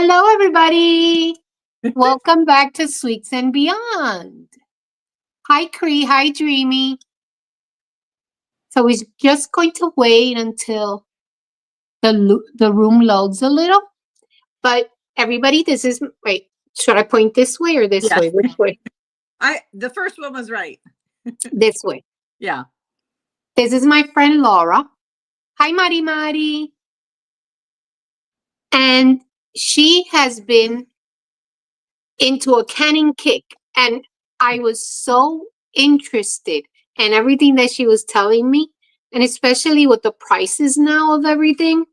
Hello, everybody. Welcome back to Sweets and Beyond. Hi, Cree. Hi, Dreamy. So we're just going to wait until the room loads a little. But everybody, this is wait. Should I point this way or this Yeah. way? Which way? The first one was right. This way. Yeah. This is my friend Laura. Hi, Mari Mari. And she has been into a canning kick, and I was so interested in everything that she was telling me, and especially with the prices now of everything.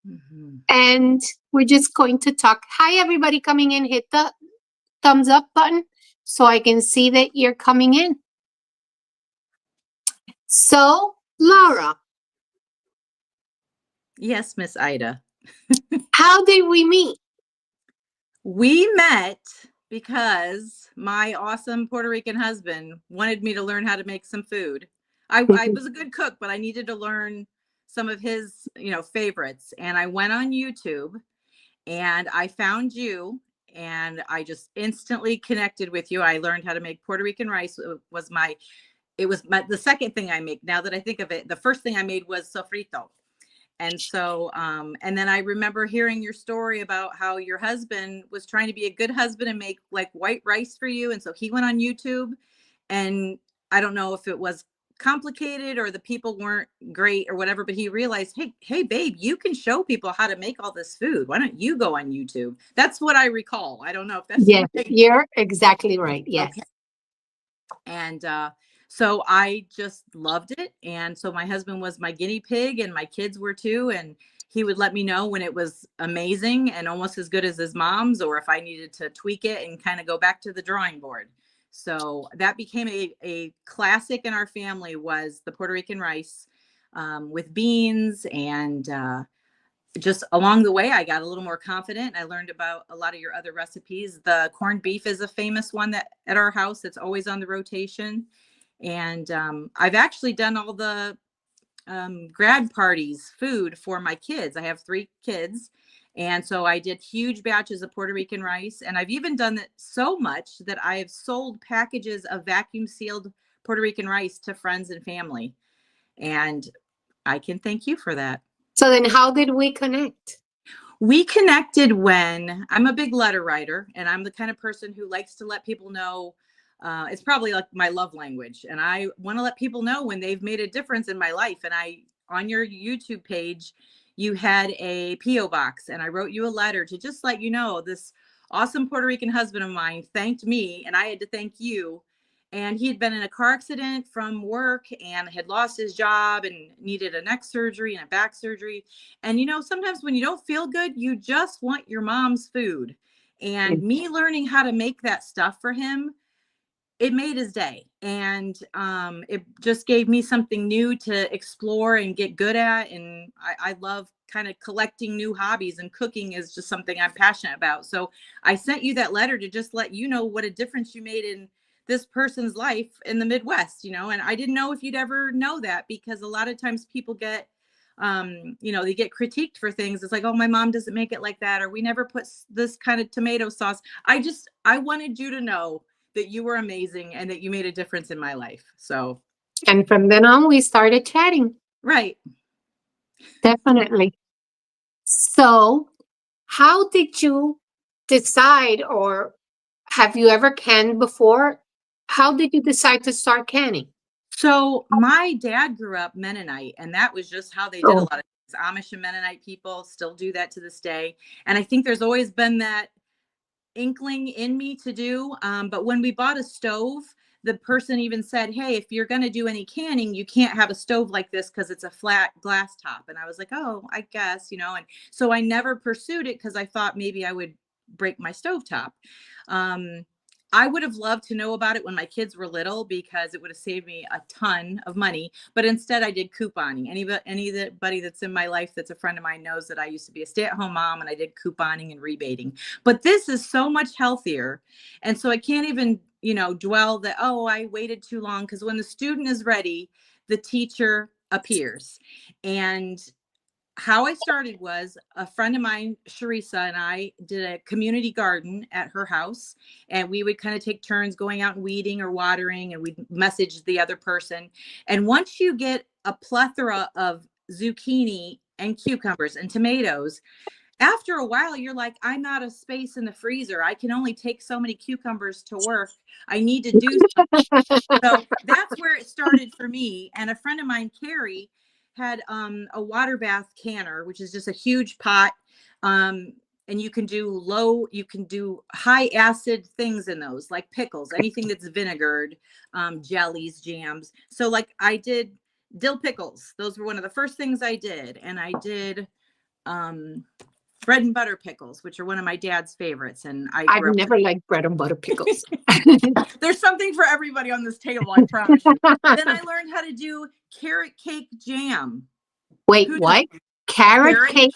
Mm-hmm. And we're just going to talk. Hi, everybody coming in. Hit the thumbs up button so I can see that you're coming in. So, Laura, Yes, Miss Ida. how did we meet? We met because my awesome Puerto Rican husband wanted me to learn how to make some food. I was a good cook, but I needed to learn some of his, favorites. And I went on YouTube and I found you and I just instantly connected with you. I learned how to make Puerto Rican rice. The second thing I make. Now that I think of it, the first thing I made was sofrito. And so, and then I remember hearing your story about how your husband was trying to be a good husband and make like white rice for you. And so he went on YouTube, and I don't know if it was complicated or the people weren't great or whatever, but he realized, hey, babe, you can show people how to make all this food. Why don't you go on YouTube? That's what I recall. I don't know if that's Yes, right. you're exactly right. Yes. Okay. And so I just loved it. And so my husband was my guinea pig and my kids were too. And he would let me know when it was amazing and almost as good as his mom's, or if I needed to tweak it and kind of go back to the drawing board. So that became a classic in our family, was the Puerto Rican rice with beans. And just along the way, I got a little more confident. I learned about a lot of your other recipes. The corned beef is a famous one that at our house that's always on the rotation. And I've actually done all the grad parties food for my kids. I have 3 kids. And so I did huge batches of Puerto Rican rice. And I've even done it so much that I have sold packages of vacuum sealed Puerto Rican rice to friends and family. And I can thank you for that. So then, how did we connect? We connected when I'm a big letter writer, and I'm the kind of person who likes to let people know. It's probably like my love language, and I want to let people know when they've made a difference in my life. And on your YouTube page, you had a PO box, and I wrote you a letter to just let you know this awesome Puerto Rican husband of mine thanked me, and I had to thank you. And he had been in a car accident from work and had lost his job and needed a neck surgery and a back surgery. And, sometimes when you don't feel good, you just want your mom's food. And me learning how to make that stuff for him, it made his day. And it just gave me something new to explore and get good at. And I love kind of collecting new hobbies, and cooking is just something I'm passionate about. So I sent you that letter to just let you know what a difference you made in this person's life in the Midwest, and I didn't know if you'd ever know that, because a lot of times people get they get critiqued for things. It's like, oh, my mom doesn't make it like that, or we never put this kind of tomato sauce. I wanted you to know that you were amazing and that you made a difference in my life. So, And from then on, we started chatting. right. Definitely. So, how did you decide, or have you ever canned before? How did you decide to start canning? So my dad grew up Mennonite, and that was just how they did a Oh, lot of things. Amish and Mennonite people still do that to this day. And I think there's always been that inkling in me to do. But when we bought a stove, the person even said, hey, if you're going to do any canning, you can't have a stove like this because it's a flat glass top. And I was like, oh, I guess, and so I never pursued it because I thought maybe I would break my stovetop. I would have loved to know about it when my kids were little, because it would have saved me a ton of money. But instead, I did couponing. Anybody that's in my life that's a friend of mine knows that I used to be a stay-at-home mom, and I did couponing and rebating. But this is so much healthier. And so I can't even, dwell that, oh, I waited too long, because when the student is ready, the teacher appears. And how I started was a friend of mine, Sharissa, and I did a community garden at her house, and we would kind of take turns going out and weeding or watering, and we'd message the other person. And once you get a plethora of zucchini and cucumbers and tomatoes, after a while, you're like, I'm out of space in the freezer. I can only take so many cucumbers to work. I need to do something. So that's where it started for me. And a friend of mine, Carrie, had a water bath canner, which is just a huge pot. And you can do high acid things in those, like pickles, anything that's vinegared, jellies, jams. So like I did dill pickles. Those were one of the first things I did. And I did bread and butter pickles, which are one of my dad's favorites. And I've never liked bread and butter pickles. There's something for everybody on this table, I promise you. Then I learned how to do carrot cake jam. Wait, what? Carrot cake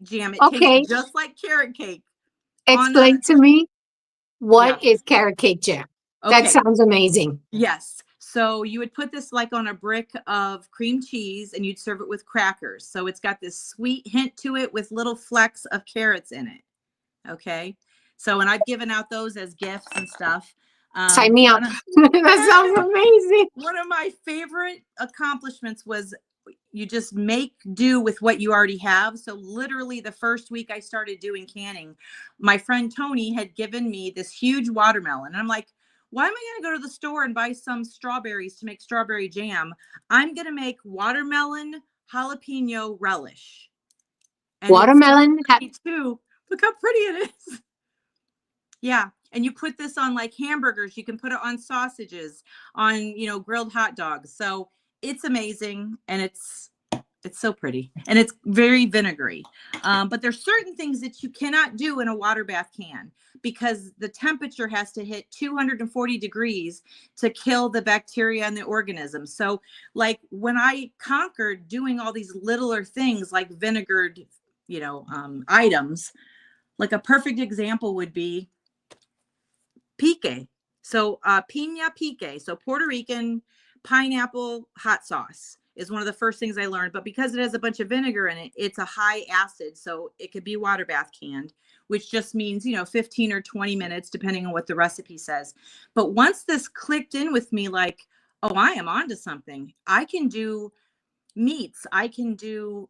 jam. It tastes just like carrot cake. Explain to me, what is carrot cake jam? Okay. That sounds amazing. Yes. So you would put this like on a brick of cream cheese and you'd serve it with crackers. So it's got this sweet hint to it with little flecks of carrots in it. Okay. So, and I've given out those as gifts and stuff. Sign me up. That sounds amazing. One of my favorite accomplishments was you just make do with what you already have. So literally the first week I started doing canning, my friend Tony had given me this huge watermelon. And I'm like, why am I going to go to the store and buy some strawberries to make strawberry jam? I'm going to make watermelon jalapeno relish. And watermelon too. Look how pretty it is. Yeah. And you put this on like hamburgers. You can put it on sausages, on, grilled hot dogs. So it's amazing. And it's so pretty and it's very vinegary. But there's certain things that you cannot do in a water bath can because the temperature has to hit 240 degrees to kill the bacteria and the organisms. So like when I conquered doing all these littler things like vinegared, items, like a perfect example would be pique. So piña pique. So Puerto Rican pineapple hot sauce is one of the first things I learned, but because it has a bunch of vinegar in it, it's a high acid. So it could be water bath canned, which just means, 15 or 20 minutes, depending on what the recipe says. But once this clicked in with me, like, oh, I am onto something. I can do meats. I can do,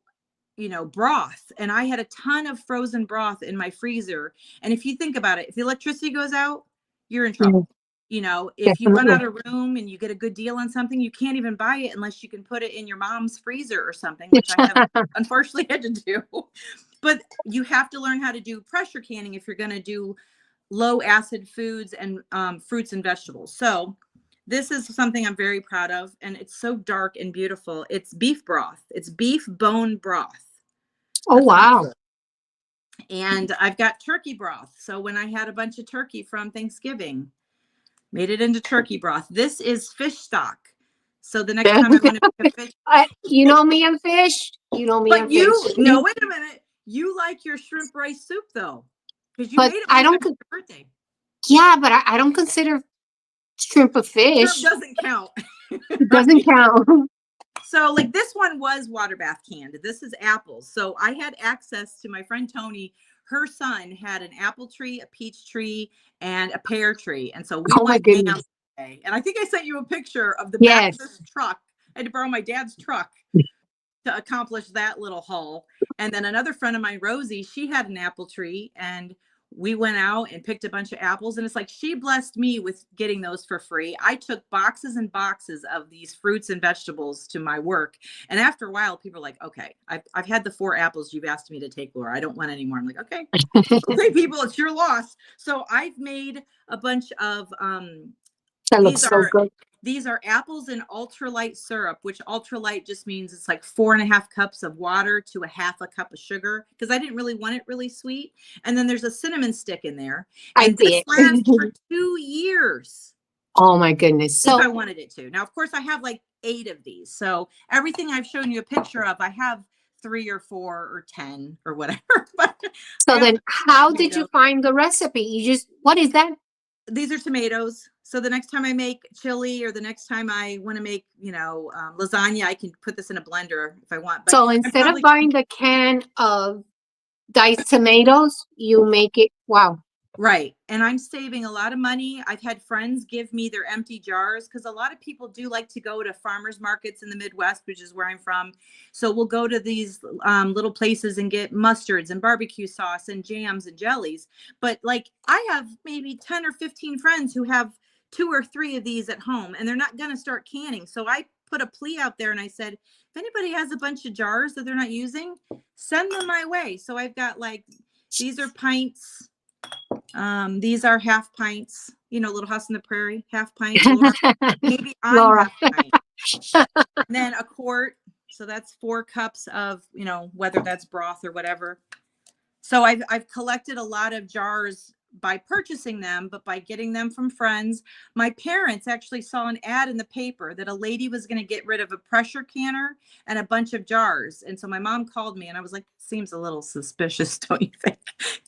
broth. And I had a ton of frozen broth in my freezer. And if you think about it, if the electricity goes out, you're in trouble. If you run out of room and you get a good deal on something, you can't even buy it unless you can put it in your mom's freezer or something, which I have unfortunately had to do. But you have to learn how to do pressure canning if you're going to do low acid foods and fruits and vegetables. So this is something I'm very proud of, and it's so dark and beautiful. It's beef broth. It's beef bone broth. Oh, wow. And I've got turkey broth. So when I had a bunch of turkey from Thanksgiving, made it into turkey broth. This is fish stock. So the next time I want to make a fish. You know me and fish. You know me and fish. No, wait a minute. You like your shrimp rice soup though. Because you made it for your birthday. Yeah, but I don't consider shrimp a fish. Shrimp doesn't count. It doesn't count. So like this one was water bath canned. This is apples. So I had access to my friend Tony. Her son had an apple tree, a peach tree, and a pear tree. And so we went down today. And I think I sent you a picture of the back of this truck. I had to borrow my dad's truck to accomplish that little haul. And then another friend of mine, Rosie, she had an apple tree, and we went out and picked a bunch of apples. And it's like she blessed me with getting those for free. I took boxes and boxes of these fruits and vegetables to my work. And after a while, people are like, okay, I've had the 4 apples you've asked me to take, Laura. I don't want any more. I'm like, okay, okay, people, it's your loss. So I've made a bunch of that looks so good. These are apples in ultralight syrup, which ultralight just means it's like 4.5 cups of water to a 1/2 cup of sugar, because I didn't really want it really sweet. And then there's a cinnamon stick in there. And this lasts for 2 years. Oh my goodness. So if I wanted it to. Now, of course, I have like 8 of these. So everything I've shown you a picture of, I have 3 or 4 or 10 or whatever. So then how did you find the recipe? What is that? these are tomatoes. So the next time I make chili or the next time I want to make, lasagna, I can put this in a blender if I want. But So I'm instead of probably buying the can of diced tomatoes, you make it. Wow. right. And I'm saving a lot of money. I've had friends give me their empty jars because a lot of people do like to go to farmers markets in the Midwest, which is where I'm from. So we'll go to these little places and get mustards and barbecue sauce and jams and jellies. But like I have maybe 10 or 15 friends who have 2 or 3 of these at home and they're not going to start canning. So I put a plea out there and I said, if anybody has a bunch of jars that they're not using, send them my way. So I've got like, these are pints. These are half pints, Little House on the Prairie, half pints, Laura. Maybe I'm Laura. half pint. And then a quart. So that's 4 cups of, whether that's broth or whatever. So I've collected a lot of jars by purchasing them, but by getting them from friends. My parents actually saw an ad in the paper that a lady was going to get rid of a pressure canner and a bunch of jars. And so my mom called me and I was like, seems a little suspicious, don't you think?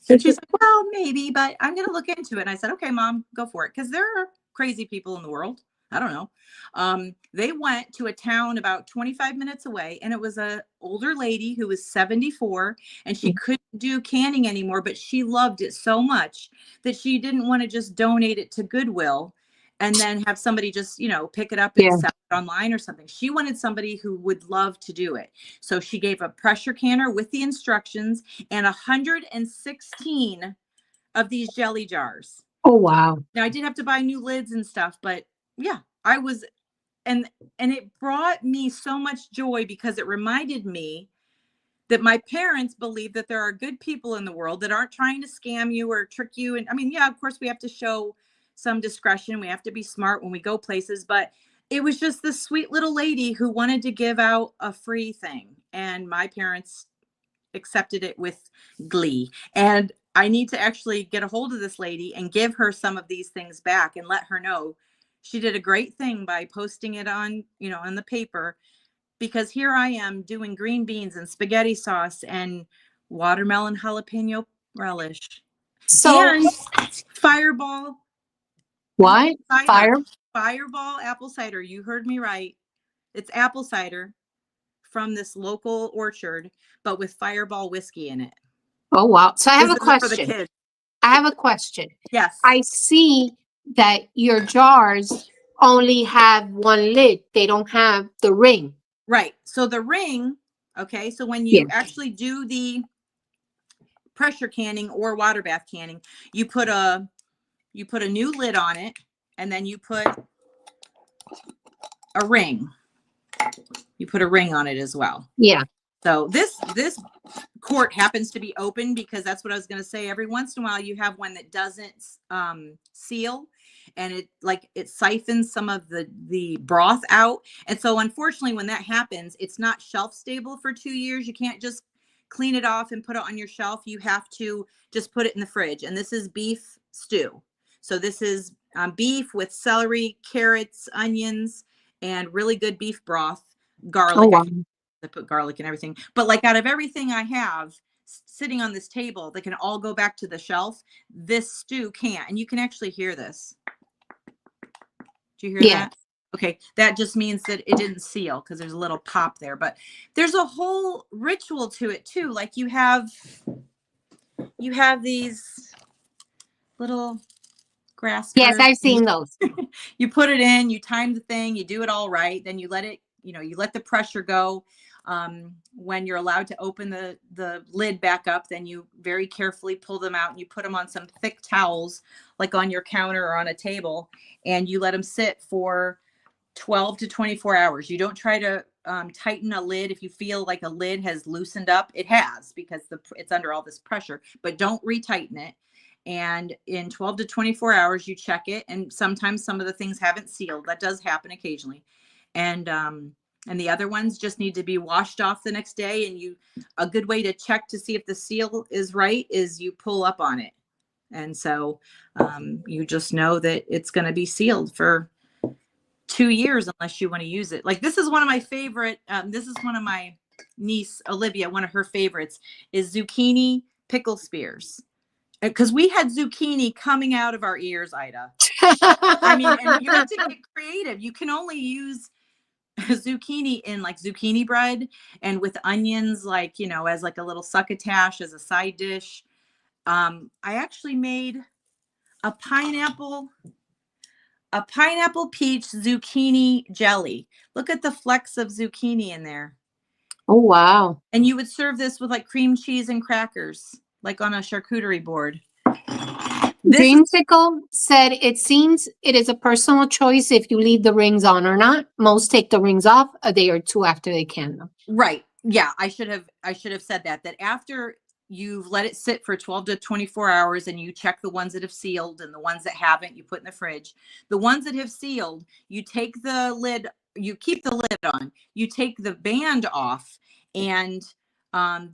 And she's like, well, maybe, but I'm going to look into it. And I said, okay, Mom, go for it. Because there are crazy people in the world. I don't know. They went to a town about 25 minutes away, and it was a older lady who was 74, and she couldn't do canning anymore, but she loved it so much that she didn't want to just donate it to Goodwill and then have somebody just, pick it up and Yeah. sell it online or something. She wanted somebody who would love to do it. So she gave a pressure canner with the instructions and 116 of these jelly jars. Oh, wow. Now I did have to buy new lids and stuff, but yeah, I was, and it brought me so much joy because it reminded me that my parents believe that there are good people in the world that aren't trying to scam you or trick you. And I mean, yeah, of course we have to show some discretion. We have to be smart when we go places, but it was just this sweet little lady who wanted to give out a free thing. And my parents accepted it with glee. And I need to actually get a hold of this lady and give her some of these things back and let her know she did a great thing by posting it on, on the paper, because here I am doing green beans and spaghetti sauce and watermelon jalapeno relish So and fireball what? cider. Fire? Fireball apple cider. You heard me right. It's apple cider from this local orchard, but with fireball whiskey in it. Oh, wow. So I have This a isn't for the question. kids. I have a question. Yes. I see that your jars only have one lid. They don't have the ring. Right. So the ring, okay, so when Yeah. you actually do the pressure canning or water bath canning, you put a new lid on it, and then you put a ring. You put a ring on it as well. Yeah. So this quart happens to be open because that's what I was going to say. Every once in a while you have one that doesn't seal, and it siphons some of the broth out. And so unfortunately when that happens, it's not shelf stable for 2 years. You can't just clean it off and put it on your shelf. You have to just put it in the fridge. And this is beef stew. So this is beef with celery, carrots, onions, and really good beef broth, garlic. Oh, wow. I put garlic and everything, but like out of everything I have sitting on this table that can all go back to the shelf, this stew can't. And you can actually hear this. Do you hear Yeah. that? Okay, that just means that it didn't seal because there's a little pop there, but there's a whole ritual to it too. Like you have these little grass Yes, skirts. I've seen those. You put it in, you time the thing, you do it all right, then you let it, you let the pressure go. When you're allowed to open the lid back up, then you very carefully pull them out and you put them on some thick towels, like on your counter or on a table, and you let them sit for 12 to 24 hours. You don't try to tighten a lid. If you feel like a lid has loosened up, it has, because it's under all this pressure, but don't retighten it. And in 12 to 24 hours, you check it. And sometimes some of the things haven't sealed. That does happen occasionally. And the other ones just need to be washed off the next day. And a good way to check to see if the seal is right is you pull up on it. And so you just know that it's going to be sealed for 2 years unless you want to use it. Like this is one of my favorite. This is one of my niece, Olivia, one of her favorites is zucchini pickle spears. because we had zucchini coming out of our ears, Ida. I mean, and you have to get creative. You can only use zucchini in like zucchini bread and with onions, like, you know, as like a little succotash as a side dish. I actually made a pineapple peach zucchini jelly. Look at the flecks of zucchini in there. Oh, wow. And you would serve this with like cream cheese and crackers, like on a charcuterie board. Dreamsicle said it seems it is a personal choice if you leave the rings on or not. Most take the rings off a day or two after they can them. Right. Yeah, I should have said that after you've let it sit for 12 to 24 hours and you check the ones that have sealed and the ones that haven't, you put in the fridge. The ones that have sealed, you take the lid, you keep the lid on, you take the band off, and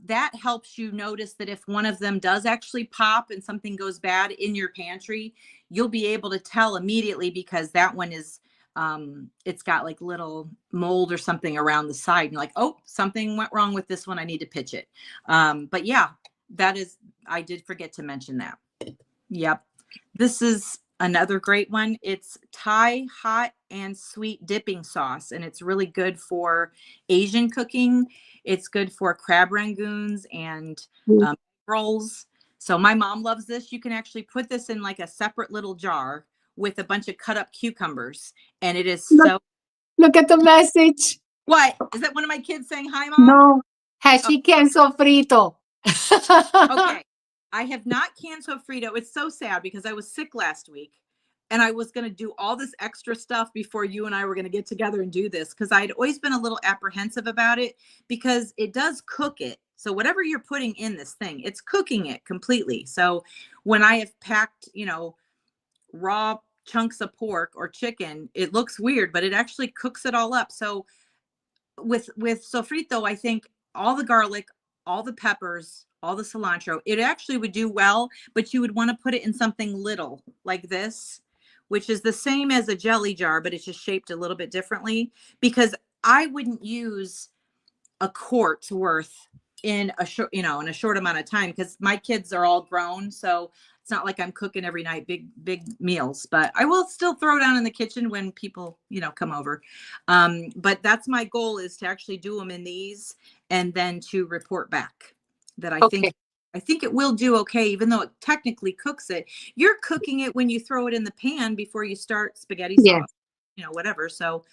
that helps you notice that if one of them does actually pop and something goes bad in your pantry, you'll be able to tell immediately, because that one is it's got like little mold or something around the side. And you're like, oh, something went wrong with this one. I need to pitch it. But yeah, I did forget to mention that. Yep. This is another great one. It's Thai hot and sweet dipping sauce, and it's really good for Asian cooking. It's good for crab rangoons and rolls. So my mom loves this. You can actually put this in like a separate little jar with a bunch of cut up cucumbers, and it is so. Look at the message. What is that? One of my kids saying hi, Mom? No, has she canned sofrito? Okay, I have not canned sofrito. It's so sad because I was sick last week, and I was going to do all this extra stuff before you and I were going to get together and do this, because I'd always been a little apprehensive about it because it does cook it. So whatever you're putting in this thing, it's cooking it completely. So when I have packed, you know, raw chunks of pork or chicken, it looks weird, but it actually cooks it all up. So with sofrito, I think all the garlic, all the peppers, all the cilantro, it actually would do well, but you would want to put it in something little like this, which is the same as a jelly jar, but it's just shaped a little bit differently, because I wouldn't use a quart's worth in a short, you know, in a short amount of time, because my kids are all grown. So it's not like I'm cooking every night, big meals, but I will still throw down in the kitchen when people, you know, come over. But that's my goal, is to actually do them in these and then to report back that I think it will do okay, even though it technically cooks it. You're cooking it when you throw it in the pan before you start spaghetti sauce, you know, whatever. So,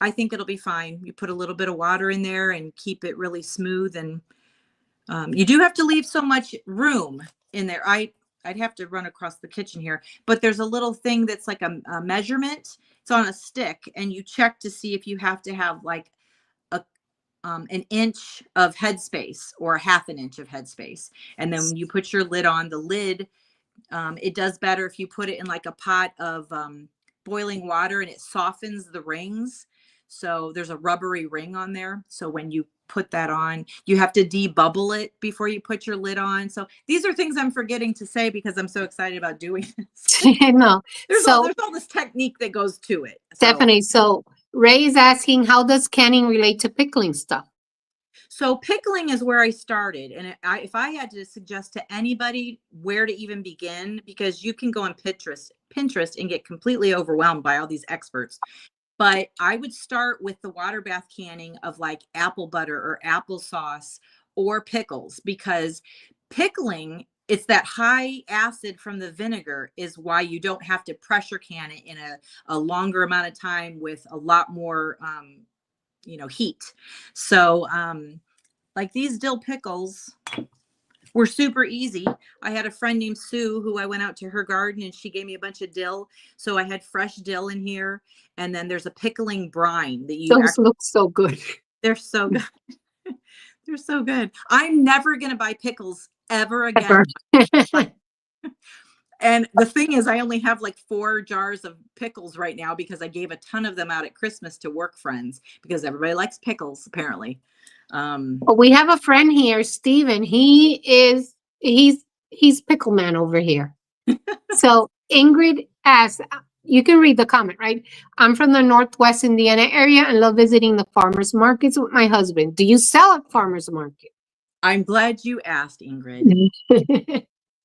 I think it'll be fine. You put a little bit of water in there and keep it really smooth. And you do have to leave so much room in there. I'd have to run across the kitchen here, but there's a little thing that's like a measurement. It's on a stick, and you check to see if you have to have like an inch of headspace or a half an inch of headspace. And then when you put your lid on, the lid, it does better if you put it in like a pot of boiling water, and it softens the rings. So there's a rubbery ring on there. So when you put that on, you have to debubble it before you put your lid on. So these are things I'm forgetting to say because I'm so excited about doing this. No. There's all this technique that goes to it. Definitely. So Ray is asking, how does canning relate to pickling stuff? So pickling is where I started. And if I had to suggest to anybody where to even begin, because you can go on Pinterest and get completely overwhelmed by all these experts. But I would start with the water bath canning of like apple butter or applesauce or pickles, because pickling, it's that high acid from the vinegar is why you don't have to pressure can it in a longer amount of time with a lot more, heat. So like these dill pickles were super easy. I had a friend named Sue who I went out to her garden and she gave me a bunch of dill. So I had fresh dill in here. And then there's a pickling brine that you Those look so good. They're so good. They're so good. I'm never going to buy pickles ever again. And the thing is, I only have like 4 jars of pickles right now because I gave a ton of them out at Christmas to work friends because everybody likes pickles, apparently. Well, we have a friend here, Steven. He's pickle man over here. So Ingrid asks, you can read the comment, right? I'm from the Northwest Indiana area and love visiting the farmers markets with my husband. Do you sell at farmers market? I'm glad you asked, Ingrid.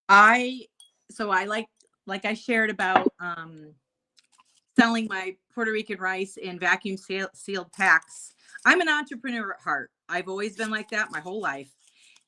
I like I shared about selling my Puerto Rican rice in vacuum sealed packs. I'm an entrepreneur at heart. I've always been like that my whole life.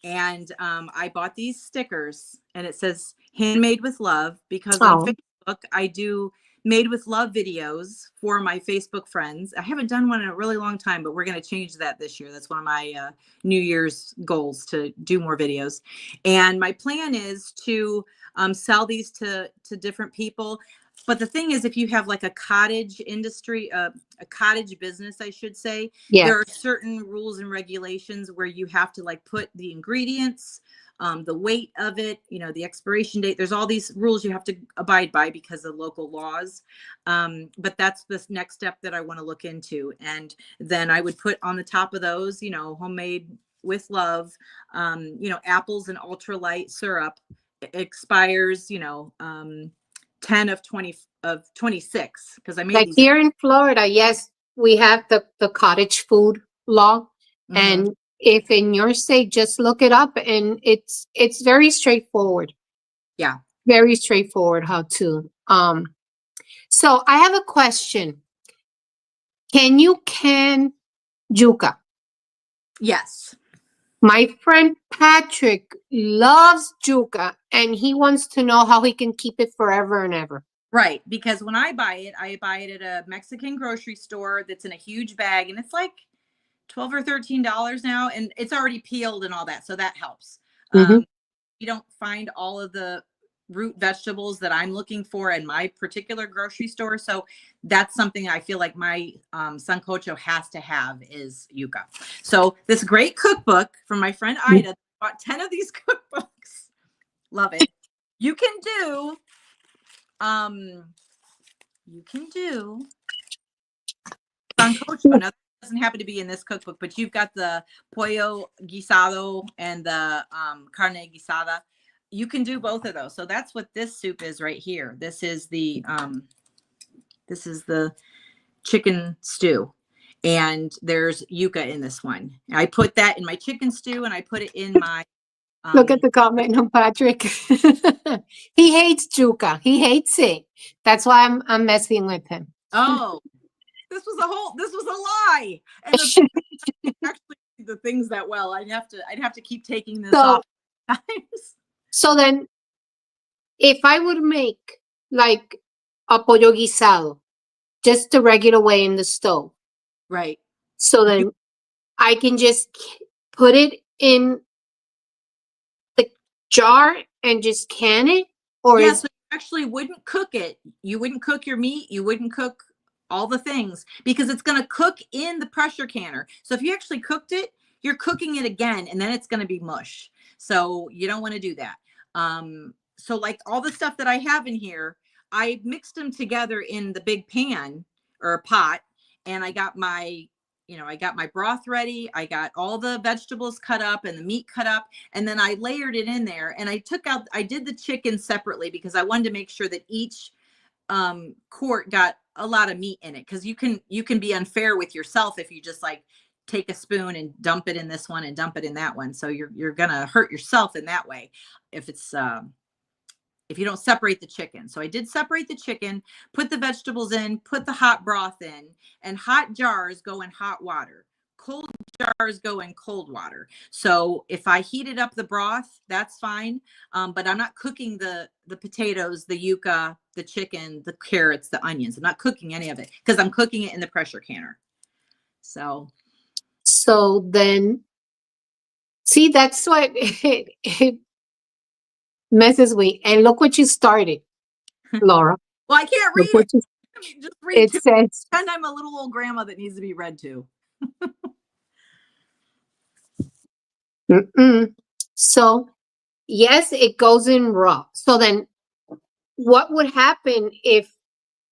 And I bought these stickers and it says handmade with love because on Oh, Facebook, I do made with love videos for my Facebook friends. I haven't done one in a really long time, but we're going to change that this year. That's one of my New Year's goals, to do more videos. And my plan is to sell these to different people. But the thing is, if you have like a cottage industry, a cottage business, I should say, yeah. there are certain rules and regulations where you have to like put the ingredients, the weight of it, the expiration date. There's all these rules you have to abide by because of local laws. But that's the next step that I want to look into. And then I would put on the top of those, homemade with love, apples and ultralight syrup expires, 10 of 26, because I made Like these. here in Florida, yes, we have the cottage food law. Mhm. And if in your state, just look it up, and it's very straightforward. Yeah. Very straightforward how to. So I have a question. Can you can yuca? Yes. My friend Patrick loves yuca, and he wants to know how he can keep it forever and ever. Right. Because when I buy it at a Mexican grocery store that's in a huge bag, and it's like 12 or $13 now, and it's already peeled and all that. So that helps. Hmm. You don't find all of the root vegetables that I'm looking for in my particular grocery store. So that's something I feel like my sancocho has to have is yuca. So this great cookbook from my friend Ida, bought 10 of these cookbooks. Love it. You can do um sancocho. Now, that doesn't happen to be in this cookbook, but you've got the pollo guisado and the carne guisada. You can do both of those. So that's what this soup is right here. This is the chicken stew. And there's yuca in this one. I put that in my chicken stew and I put it in my Look at the comment on Patrick. He hates yuca. He hates it. That's why I'm messing with him. oh, this was a lie. And the thing actually the things that well, I'd have to keep taking this So off times. so then, if I would make like a pollo guisado, just the regular way in the stove, Right. so You then I can just put it in the jar and just can it, or Yeah, is so you actually wouldn't cook it. You wouldn't cook your meat. You wouldn't cook all the things because it's going to cook in the pressure canner. So if you actually cooked it, you're cooking it again and then it's going to be mush. So you don't want to do that. So like all the stuff that I have in here, I mixed them together in the big pan or a pot, and I got my broth ready. I got all the vegetables cut up and the meat cut up, and then I layered it in there, and I did the chicken separately because I wanted to make sure that each quart got a lot of meat in it, because you can be unfair with yourself if you just like take a spoon and dump it in this one and dump it in that one. So you're gonna hurt yourself in that way if you don't separate the chicken. So I did separate the chicken, put the vegetables in, put the hot broth in, and hot jars go in hot water. Cold jars go in cold water. So if I heated up the broth, that's fine. But I'm not cooking the potatoes, the yuca, the chicken, the carrots, the onions. I'm not cooking any of it because I'm cooking it in the pressure canner. So so then see, that's what it messes with. And look what you started, Laura. well, I can't Look read it. what you, I mean, just read it to says. pretend I'm a little old grandma that needs to be read to. Mm-mm. So yes, it goes in raw. So then, what would happen if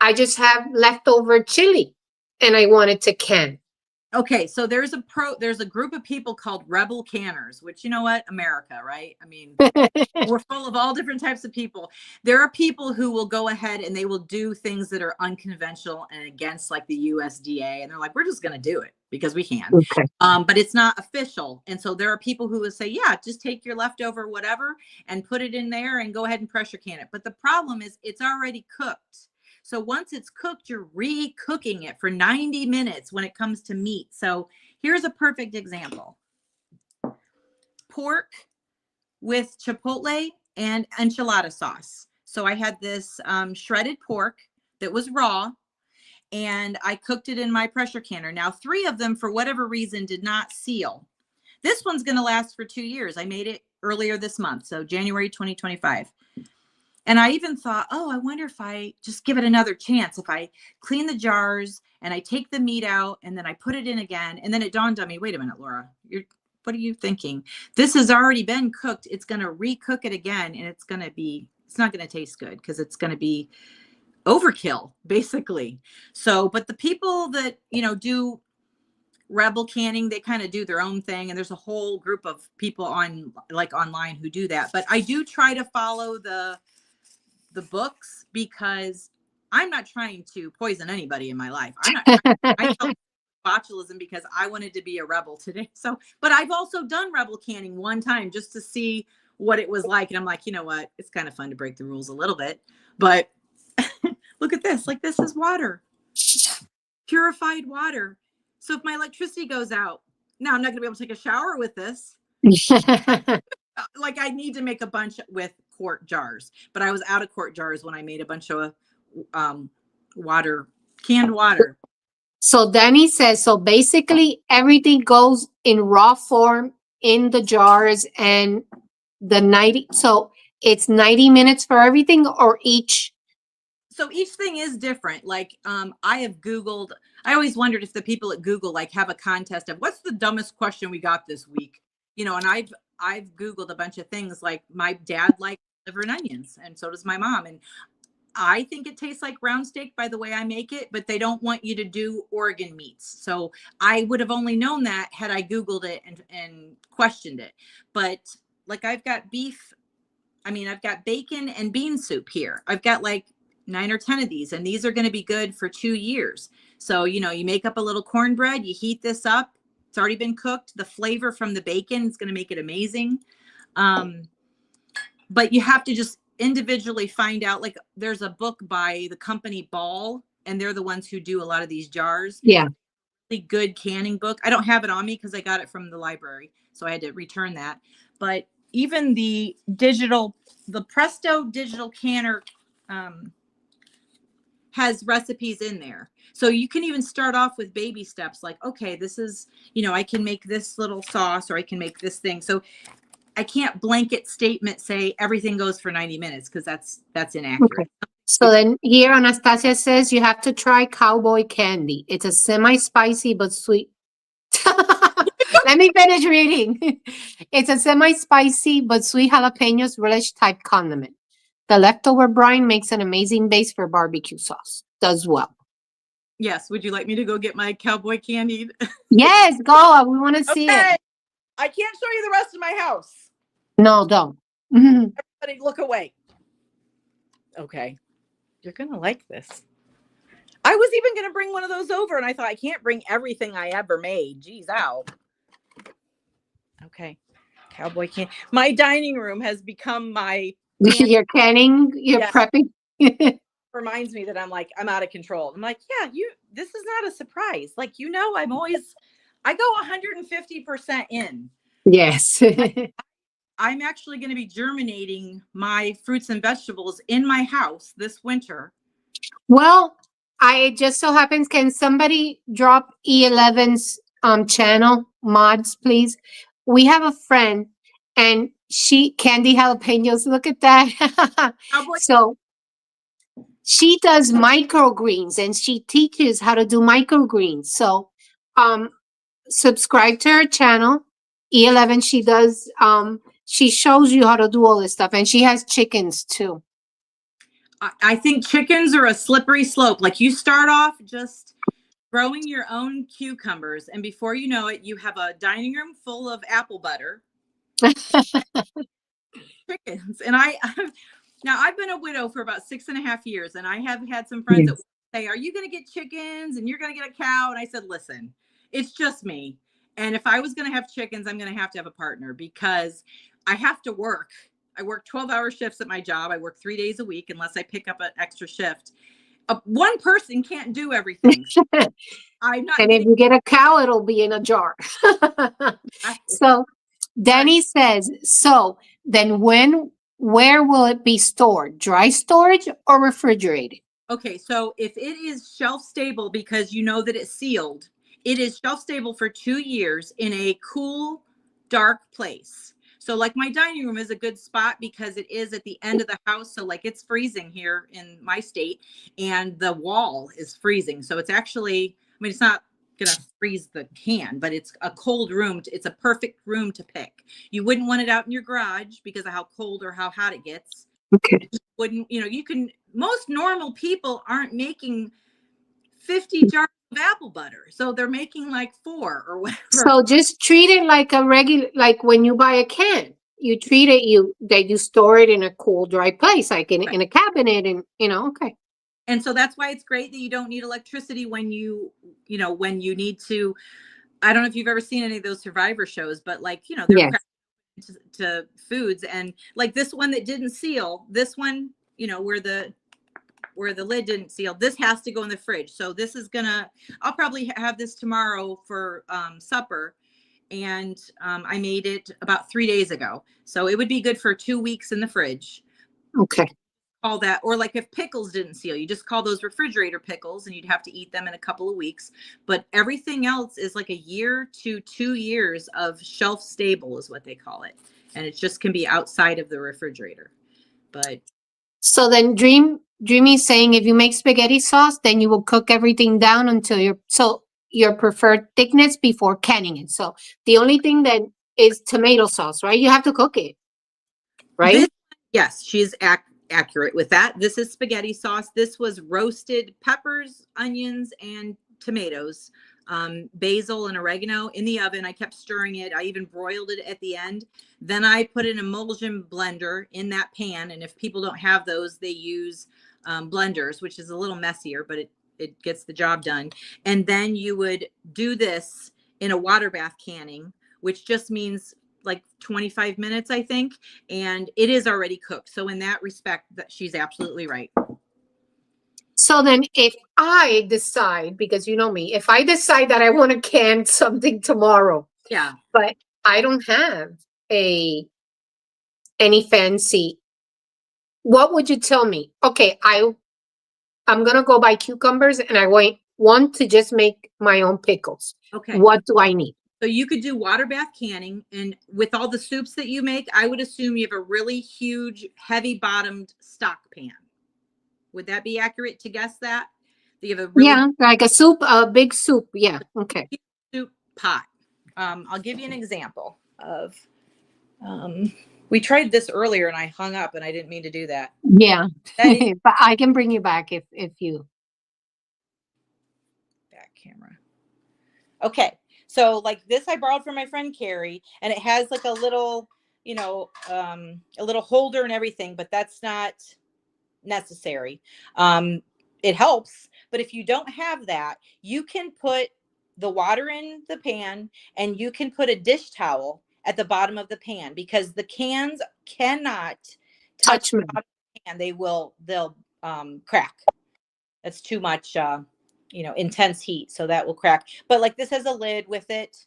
I just have leftover chili and I wanted to can? Okay, so there's a group of people called rebel canners, which, you know what, America, right? I mean, we're full of all different types of people. There are people who will go ahead and they will do things that are unconventional and against like the USDA, and they're like, we're just going to do it because we can. Okay. But it's not official. And so there are people who will say, yeah, just take your leftover whatever and put it in there and go ahead and pressure can it. But the problem is it's already cooked. So once it's cooked, you're re-cooking it for 90 minutes when it comes to meat. So here's a perfect example. Pork with chipotle and enchilada sauce. So I had this shredded pork that was raw, and I cooked it in my pressure canner. Now, 3 of them, for whatever reason, did not seal. This one's going to last for 2 years. I made it earlier this month, so January 2025. And I even thought, oh, I wonder if I just give it another chance. If I clean the jars and I take the meat out and then I put it in again. And then it dawned on me, wait a minute, Laura, what are you thinking? This has already been cooked. It's going to recook it again. And it's not going to taste good because it's going to be overkill, basically. So, but the people that, do rebel canning, they kind of do their own thing. And there's a whole group of people online who do that. But I do try to follow the books because I'm not trying to poison anybody in my life. I tell botulism because I wanted to be a rebel today. So, but I've also done rebel canning one time just to see what it was like. And I'm like, you know what? It's kind of fun to break the rules a little bit, but look at this. Like, this is water, purified water. So if my electricity goes out, now I'm not going to be able to take a shower with this. Like, I need to make a bunch with quart jars, but I was out of quart jars when I made a bunch of canned water. So Danny says, so basically everything goes in raw form in the jars, and so it's 90 minutes for everything, or each? So each thing is different. Like, I have Googled, I always wondered if the people at Google like have a contest of what's the dumbest question we got this week, and I've Googled a bunch of things. Like, my dad likes liver and onions, and so does my mom. And I think it tastes like round steak by the way I make it, but they don't want you to do organ meats. So I would have only known that had I Googled it and questioned it. But like, I've got I've got bacon and bean soup here. I've got like 9 or 10 of these, and these are going to be good for 2 years. So, you make up a little cornbread, you heat this up. It's already been cooked. The flavor from the bacon is going to make it amazing. But you have to just individually find out. Like, there's a book by the company Ball, and they're the ones who do a lot of these jars. Yeah. Really good canning book. I don't have it on me because I got it from the library, so I had to return that. But even the Presto digital canner has recipes in there. So you can even start off with baby steps, like, okay, this is, I can make this little sauce, or I can make this thing. So I can't blanket statement say everything goes for 90 minutes because that's inaccurate. Okay. So then here Anastasia says you have to try Cowboy candy. It's a semi-spicy but sweet. Let me finish reading. It's a semi-spicy but sweet jalapenos relish type condiment. The leftover brine makes an amazing base for barbecue sauce. Does well. Yes. Would you like me to go get my Cowboy candy? Yes, go. We want to see it. I can't show you the rest of my house. No, don't. Everybody look away. Okay. You're going to like this. I was even going to bring one of those over, and I thought, I can't bring everything I ever made. Geez, ow. Okay. Cowboy candy. My dining room has become my... You're canning, you're prepping. Reminds me that I'm out of control. I'm like, yeah, this is not a surprise. Like, I go 150% in. Yes. I'm actually going to be germinating my fruits and vegetables in my house this winter. Well, it just so happens, can somebody drop E11's channel mods, please? We have a friend, and she candy jalapenos. Look at that. So she does microgreens, and she teaches how to do microgreens. So subscribe to her channel, E11. She does she shows you how to do all this stuff, and she has chickens too. I think chickens are a slippery slope. Like, you start off just growing your own cucumbers, and before you know it, you have a dining room full of apple butter, chickens. And now I've been a widow for about 6.5 years, and I have had some friends that Yes. say, "Are you going to get chickens and you're going to get a cow?" And I said, "Listen, it's just me. And if I was going to have chickens, I'm going to have a partner because I have to work. I work 12-hour shifts at my job. I work 3 days a week unless I pick up an extra shift. One person can't do everything. So I'm not And if getting you get a cow, it'll be in a jar. that. So Danny says, so then where will it be stored? Dry storage or refrigerated? Okay, so if it is shelf stable because you know that it's sealed, it is shelf stable for 2 years in a cool, dark place. So, like my dining room is a good spot because it is at the end of the house. So, like it's freezing here in my state, and the wall is freezing. So, it's actually, I mean, it's not going to freeze the can, but it's a cold room. It's a perfect room to pick. You wouldn't want it out in your garage because of how cold or how hot it gets. Okay. Wouldn't, most normal people aren't making 50 jars of apple butter, so they're making like 4 or whatever. So just treat it like a regular, like when you buy a can. You treat it, you store it in a cool, dry place, like in a cabinet, and okay. And so that's why it's great that you don't need electricity when when you need to. I don't know if you've ever seen any of those Survivor shows, but like, they're Yes. cracking to foods, and like this one that didn't seal, this one, where the lid didn't seal, this has to go in the fridge. So this is I'll probably have this tomorrow for supper. And I made it about 3 days ago. So it would be good for 2 weeks in the fridge. Okay. Call that, or like if pickles didn't seal, you just call those refrigerator pickles and you'd have to eat them in a couple of weeks. But everything else is like a year to 2 years of shelf stable is what they call it. And it just can be outside of the refrigerator. But So then Dreamy's saying if you make spaghetti sauce, then you will cook everything down until your preferred thickness before canning it. So the only thing that is tomato sauce, right? You have to cook it, right? yes, she's accurate with that. This is spaghetti sauce. This was roasted peppers, onions, and tomatoes, basil and oregano in the oven. I kept stirring it. I even broiled it at the end. Then I put an emulsion blender in that pan. And if people don't have those, they use blenders, which is a little messier, but it gets the job done. And then you would do this in a water bath canning, which just means like 25 minutes, I think. And it is already cooked. So in that respect, that she's absolutely right. So then if I decide, because you know me, if I decide that I want to can something tomorrow, Yeah. but I don't have any fancy, what would you tell me? Okay, I'm gonna go buy cucumbers and I want to just make my own pickles. Okay. What do I need? So you could do water bath canning, and with all the soups that you make, I would assume you have a really huge, heavy bottomed stock pan. Would that be accurate to guess that? That you have a really Yeah, like a big soup. Yeah. Okay. big soup pot. I'll give you an example of. We tried this earlier, and I hung up, and I didn't mean to do that. Yeah. That is But I can bring you back if you. back camera. Okay. So like this I borrowed from my friend Carrie, and it has like a little, a little holder and everything, but that's not necessary. It helps, but if you don't have that, you can put the water in the pan and you can put a dish towel at the bottom of the pan because the cans cannot touch Me. the bottom of the pan. They'll crack. That's too much intense heat, so that will crack. But like this has a lid with it,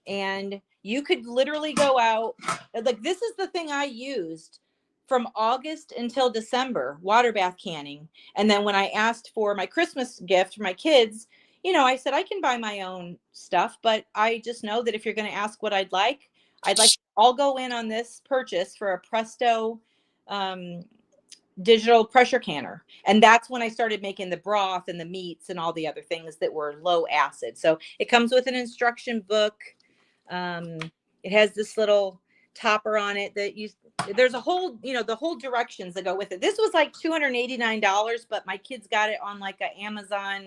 and you could literally go out, like this is the thing I used from August until December, water bath canning. And then when I asked for my Christmas gift for my kids, I said I can buy my own stuff, but I just know that if you're going to ask what I'll go in on this purchase for a Presto digital pressure canner. And that's when I started making the broth and the meats and all the other things that were low acid. So it comes with an instruction book. It has this little topper on it that there's a whole, the whole directions that go with it. This was like $289, but my kids got it on like a Amazon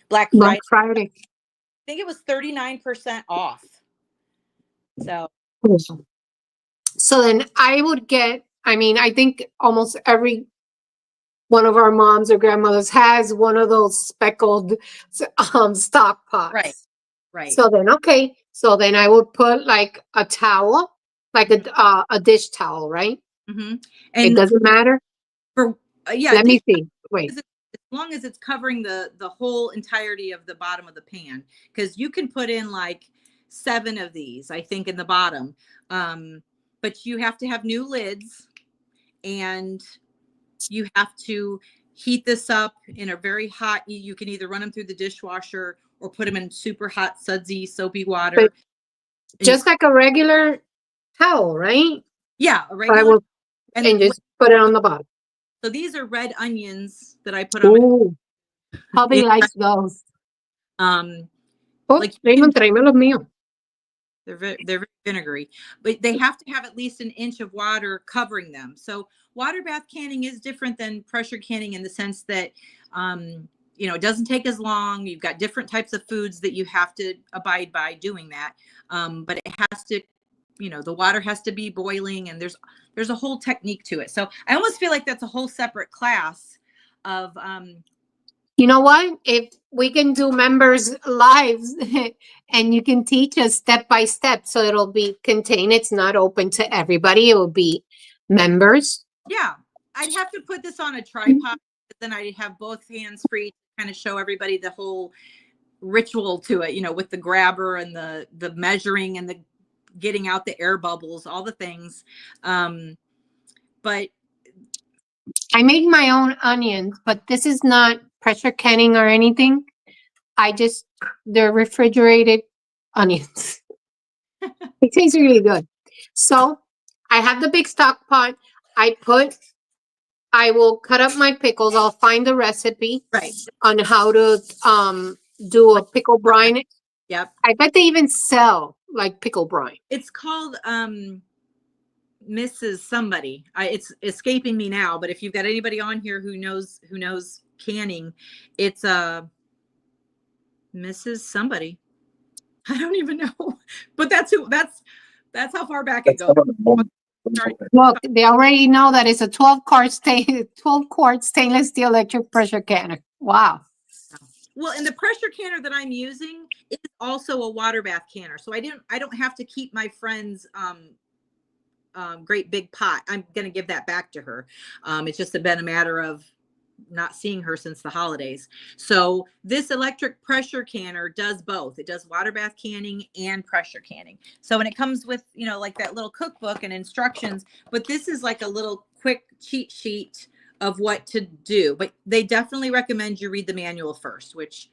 Black Black Friday. Friday. I think it was 39% off. So So then I would get, I mean, I think almost every one of our moms or grandmothers has one of those speckled stock pots. right, right. So then, okay. So then I would put like a towel, like a dish towel, right? Mm-hmm. It And doesn't matter. for yeah, Let me see. Wait. as long as it's covering the whole entirety of the bottom of the pan, because you can put in like 7 of these, I think, in the bottom. But you have to have new lids, and you have to heat this up in a very hot. You can either run them through the dishwasher or put them in super hot, sudsy, soapy But water. And just like a regular towel, right? yeah, a I regular. will, And and just put it on the bottom. so these are red onions that I put on Ooh, hubby my. likes those. Um, Oh, like you Raymond, can, tráeme los míos. they're very vinegary, but they have to have at least an inch of water covering them. So water bath canning is different than pressure canning in the sense that it doesn't take as long. You've got different types of foods that you have to abide by doing that, but it has to, the water has to be boiling, and there's a whole technique to it. So I almost feel like that's a whole separate class of You know what? If we can do members lives and you can teach us step by step, so it'll be contained. It's not open to everybody. It will be members. yeah, I'd have to put this on a tripod, but then I'd have both hands free to kind of show everybody the whole ritual to it, with the grabber and the measuring and the getting out the air bubbles, all the things. But I made my own onions, but this is not pressure canning or anything. They're refrigerated onions. It tastes really good. So I have the big stock pot. I will cut up my pickles. I'll find the recipe right, on how to do a pickle brine. yep, I bet they even sell like pickle brine. it's called Mrs. Somebody. It's escaping me now, but if you've got anybody on here who knows canning, it's Mrs. Somebody. I don't even know, but that's how far back it goes. Look, they already know that it's a 12 quart stainless steel electric pressure canner. Wow. Well, and the pressure canner that I'm using is also a water bath canner, so I don't have to keep my friend's great big pot. I'm going to give that back to her. It's just been a matter of not seeing her since the holidays. So this electric pressure canner does both. It does water bath canning and pressure canning. So when it comes with, like that little cookbook and instructions, but this is like a little quick cheat sheet of what to do. But they definitely recommend you read the manual first, which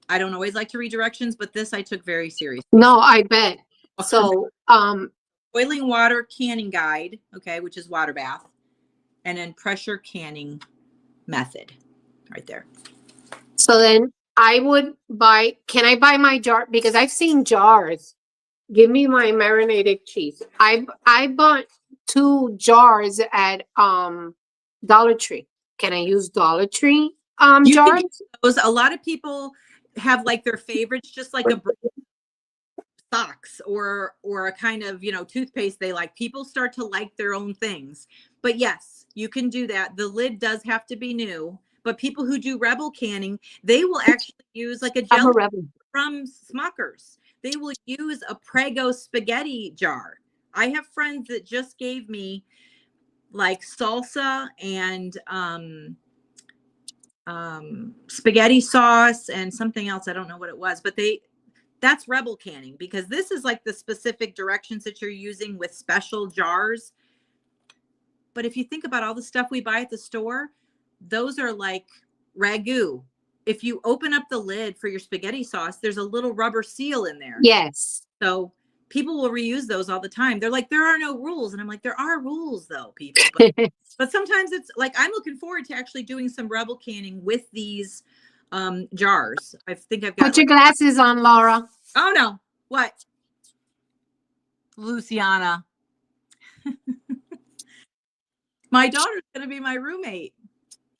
I don't always like to read directions, but this I took very seriously. No, I bet. So, boiling water canning guide, okay, which is water bath, and then pressure canning method right there. So then can I buy my jar? Because I've seen jars. Give me my marinated cheese. I bought 2 jars at Dollar Tree. Can I use Dollar Tree You can jars? get those. A lot of people have like their favorites, just like a socks or a kind of toothpaste they like. People start to like their own things, but yes, you can do that. The lid does have to be new, but people who do rebel canning, they will actually use like a I'm a jelly rebel. from Smuckers. They will use a Prego spaghetti jar. I have friends that just gave me like salsa and spaghetti sauce and something else. I don't know what it was, but that's rebel canning, because this is like the specific directions that you're using with special jars. But if you think about all the stuff we buy at the store, those are like ragu. If you open up the lid for your spaghetti sauce, there's a little rubber seal in there. Yes. So people will reuse those all the time. They're like, there are no rules. And I'm like, there are rules though, people. But sometimes it's like, I'm looking forward to actually doing some rebel canning with these jars. I think I've got Put your glasses on, Laura. Oh no. What? Luciana. My daughter's going to be my roommate.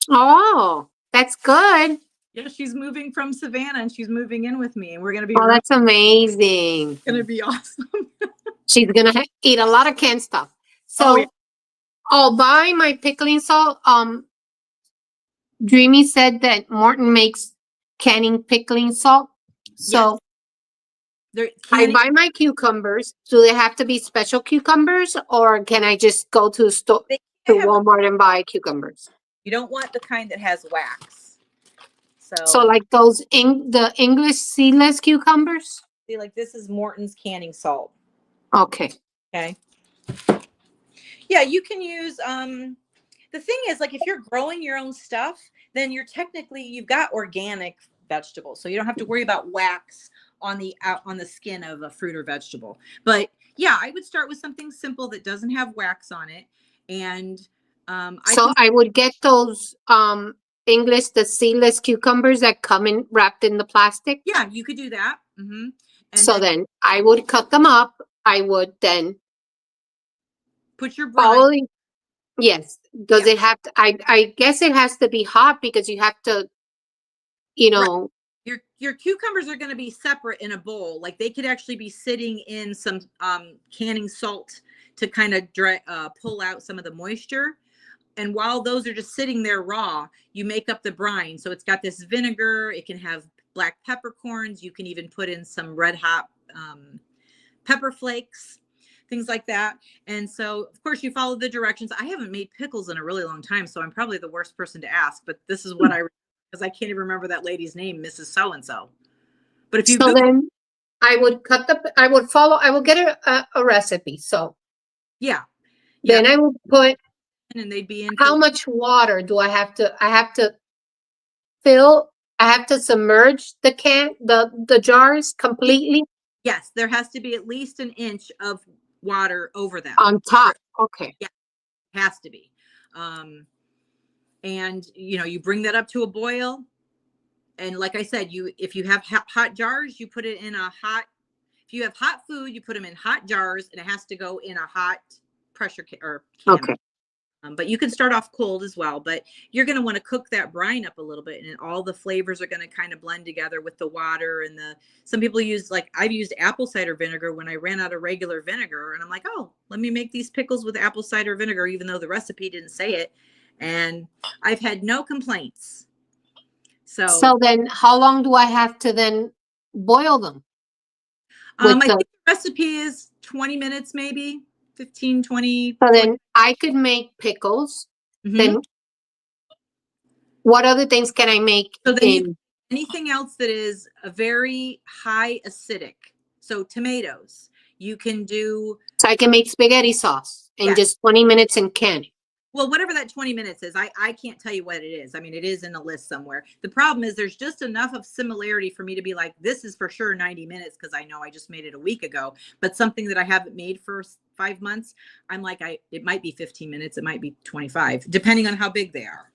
Oh, that's good. Yeah, she's moving from Savannah and she's moving in with me, and we're gonna be Oh, that's amazing. gonna be awesome. She's gonna eat a lot of canned stuff. Oh yeah, So I'll buy my pickling salt. Dreamy said that Morton makes canning pickling salt. yes. So They're I canning. buy my cucumbers. Do they have to be special cucumbers, or can I just go to the store They to can't have. Walmart and buy cucumbers? You don't want the kind that has wax. So So like those the English seedless cucumbers. see, like this is Morton's canning salt. Okay. Okay. Yeah, you can use the thing is, like, if you're growing your own stuff, then you've got organic vegetables. So you don't have to worry about wax on the skin of a fruit or vegetable. But yeah, I would start with something simple that doesn't have wax on it. And I So can I would get those English the seedless cucumbers that come in wrapped in the plastic. yeah, you could do that. And So then then I would cut them up. I would then put your brine. probably yes. Does Yeah. it have to I guess it has to be hot because you have to, you Right. know. Your cucumbers are going to be separate in a bowl. Like they could actually be sitting in some canning salt to kind of pull out some of the moisture. And while those are just sitting there raw, you make up the brine. So it's got this vinegar. It can have black peppercorns. You can even put in some red hot pepper flakes, things like that. And so, of course, you follow the directions. I haven't made pickles in a really long time, so I'm probably the worst person to ask. But this is what because I can't even remember that lady's name, Mrs. So and So. But if you So Google, then I would follow, I will get a recipe. So yeah, yeah, then I will put and they'd be in how for much water do I have to fill, I have to submerge the jars completely yes, there has to be at least an inch of water over them. on top. Okay. Yeah, has to be. Um, and you bring that up to a boil. And like I said, if you have hot jars, you put it in a hot. If you have hot food, you put them in hot jars, and it has to go in a hot pressure or can. Okay. But you can start off cold as well. But you're going to want to cook that brine up a little bit, and all the flavors are going to kind of blend together with the water and the. Some people use, like, I've used apple cider vinegar when I ran out of regular vinegar, and I'm like, oh, let me make these pickles with apple cider vinegar, even though the recipe didn't say it, and I've had no complaints. So So then how long do I have to then boil them with I the, think the recipe is 20 minutes, maybe 15, 20, so 20. then I could make pickles. Mm-hmm. Then what other things can I make So then you in, anything else that is a very high acidic. So tomatoes, you can do, so I can make spaghetti sauce in yes. just 20 minutes and can it. Well, whatever that 20 minutes is, I can't tell you what it is. I mean, it is in a list somewhere. The problem is there's just enough of similarity for me to be like, this is for sure 90 minutes because I know I just made it a week ago. But something that I haven't made for 5 months, I'm like, it might be 15 minutes, it might be 25, depending on how big they are,